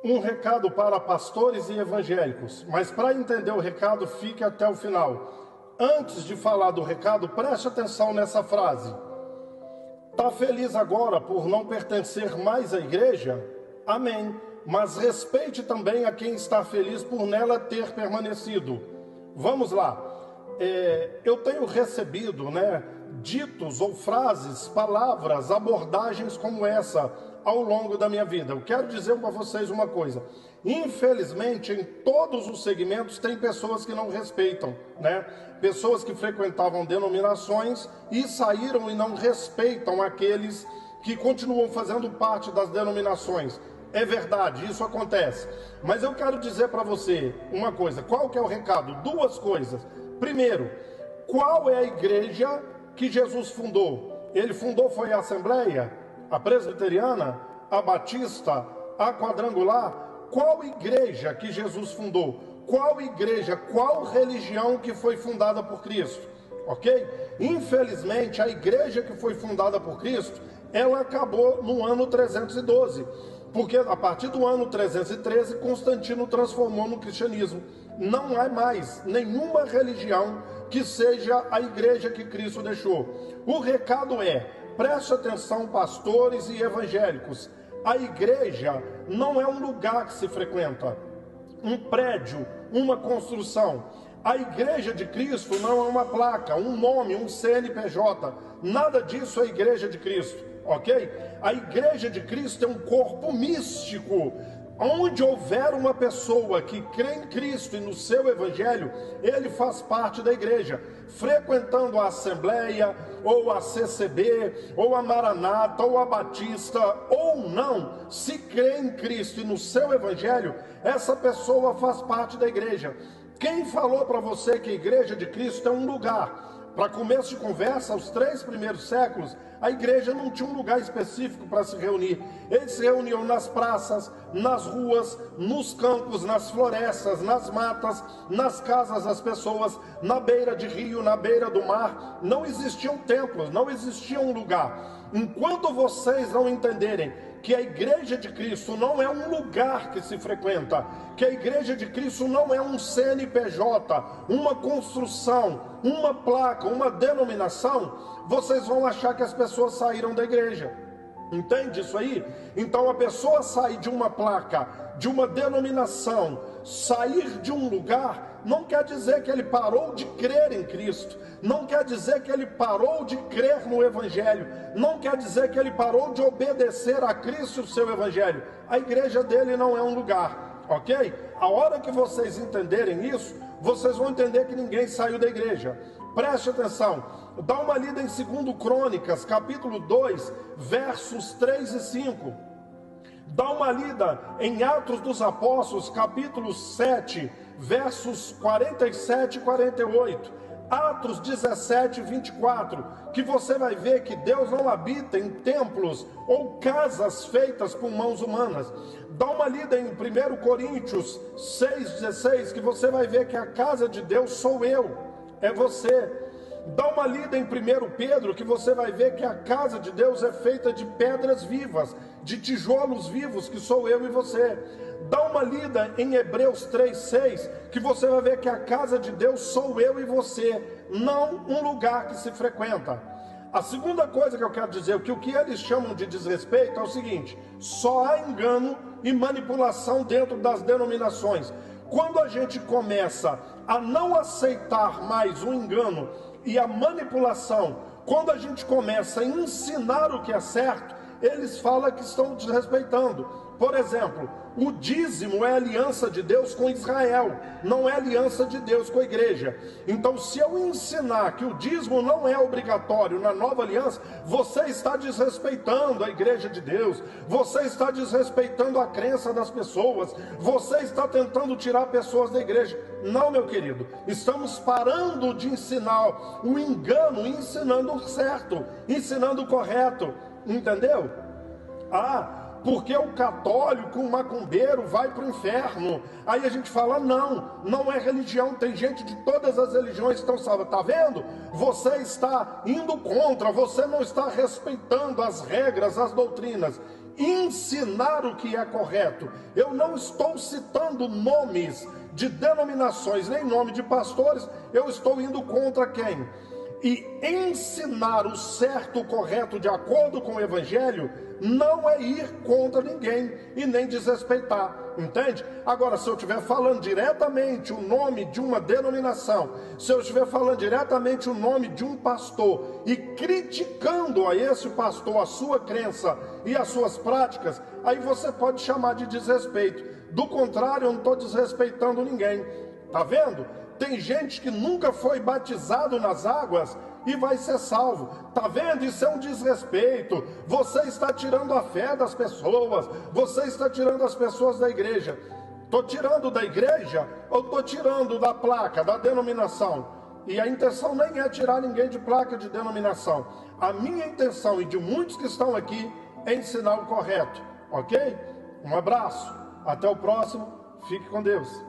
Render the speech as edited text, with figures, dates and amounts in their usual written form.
Um recado para pastores e evangélicos, mas para entender o recado, fique até o final. Antes de falar do recado, preste atenção nessa frase. Está feliz agora por não pertencer mais à igreja? Amém. Mas respeite também a quem está feliz por nela ter permanecido. Vamos lá. Eu tenho recebido, ditos ou frases, palavras, abordagens como essa ao longo da minha vida. Eu quero dizer para vocês uma coisa. Infelizmente, em todos os segmentos tem pessoas que não respeitam, Pessoas que frequentavam denominações e saíram e não respeitam aqueles que continuam fazendo parte das denominações. É verdade, isso acontece. Mas eu quero dizer para você uma coisa. Qual que é o recado? Duas coisas. Primeiro, qual é a igreja que Jesus fundou? Ele fundou foi a Assembleia, a Presbiteriana, a Batista, a Quadrangular? Qual igreja que Jesus fundou? Qual igreja, qual religião que foi fundada por Cristo? Ok? Infelizmente, a igreja que foi fundada por Cristo, ela acabou no ano 312. Porque a partir do ano 313, Constantino transformou no cristianismo. Não há mais nenhuma religião que seja a igreja que Cristo deixou. O recado é, preste atenção, pastores e evangélicos. A igreja não é um lugar que se frequenta, um prédio, uma construção. A igreja de Cristo não é uma placa, um nome, um CNPJ. Nada disso é a igreja de Cristo, ok? A igreja de Cristo é um corpo místico. Onde houver uma pessoa que crê em Cristo e no seu evangelho, ele faz parte da igreja, frequentando a Assembleia, ou a CCB, ou a Maranata, ou a Batista, ou não, se crê em Cristo e no seu evangelho, essa pessoa faz parte da igreja. Quem falou para você que a igreja de Cristo é um lugar? Para começo de conversa, os 3 primeiros séculos, a igreja não tinha um lugar específico para se reunir. Eles se reuniam nas praças, nas ruas, nos campos, nas florestas, nas matas, nas casas das pessoas, na beira de rio, na beira do mar. Não existiam templos, não existia um lugar. Enquanto vocês não entenderem que a igreja de Cristo não é um lugar que se frequenta, que a igreja de Cristo não é um CNPJ, uma construção, uma placa, uma denominação, vocês vão achar que as pessoas saíram da igreja. Entende isso aí? Então a pessoa sair de uma placa, de uma denominação, sair de um lugar, não quer dizer que ele parou de crer em Cristo, não quer dizer que ele parou de crer no Evangelho, não quer dizer que ele parou de obedecer a Cristo e o seu Evangelho. A igreja dele não é um lugar, ok? A hora que vocês entenderem isso, vocês vão entender que ninguém saiu da igreja. Preste atenção, dá uma lida em 2 Crônicas, capítulo 2, versos 3 e 5. Dá uma lida em Atos dos Apóstolos, capítulo 7, versos 47 e 48. Atos 17, 24, que você vai ver que Deus não habita em templos ou casas feitas por mãos humanas. Dá uma lida em 1 Coríntios 6, 16, que você vai ver que a casa de Deus sou eu, é você. Dá uma lida em 1 Pedro, que você vai ver que a casa de Deus é feita de pedras vivas, de tijolos vivos, que sou eu e você. Dá uma lida em Hebreus 3:6, que você vai ver que a casa de Deus sou eu e você, não um lugar que se frequenta. A segunda coisa que eu quero dizer, que o que eles chamam de desrespeito é o seguinte: só há engano e manipulação dentro das denominações. Quando a gente começa a não aceitar mais o engano e a manipulação, quando a gente começa a ensinar o que é certo, eles falam que estão desrespeitando. Por exemplo, o dízimo é aliança de Deus com Israel, não é aliança de Deus com a igreja. Então, se eu ensinar que o dízimo não é obrigatório na nova aliança, você está desrespeitando a igreja de Deus, você está desrespeitando a crença das pessoas, você está tentando tirar pessoas da igreja. Não, meu querido, estamos parando de ensinar o engano, ensinando o certo, ensinando o correto, entendeu? Porque o católico, o macumbeiro vai para o inferno. Aí a gente fala, não é religião, tem gente de todas as religiões que estão salvas. Está vendo? Você está indo contra, você não está respeitando as regras, as doutrinas. ensinar o que é correto. Eu não estou citando nomes de denominações, nem nome de pastores. Eu estou indo contra quem? E ensinar o certo, o correto, de acordo com o Evangelho, não é ir contra ninguém e nem desrespeitar, entende? Agora, se eu estiver falando diretamente o nome de uma denominação, se eu estiver falando diretamente o nome de um pastor e criticando a esse pastor, a sua crença e as suas práticas, aí você pode chamar de desrespeito. Do contrário, eu não estou desrespeitando ninguém. Tá vendo? Tem gente que nunca foi batizado nas águas e vai ser salvo. Tá vendo? Isso é um desrespeito. Você está tirando a fé das pessoas. Você está tirando as pessoas da igreja. Estou tirando da igreja ou estou tirando da placa, da denominação? E a intenção nem é tirar ninguém de placa de denominação. A minha intenção e de muitos que estão aqui é ensinar o correto. Ok? Um abraço. Até o próximo. Fique com Deus.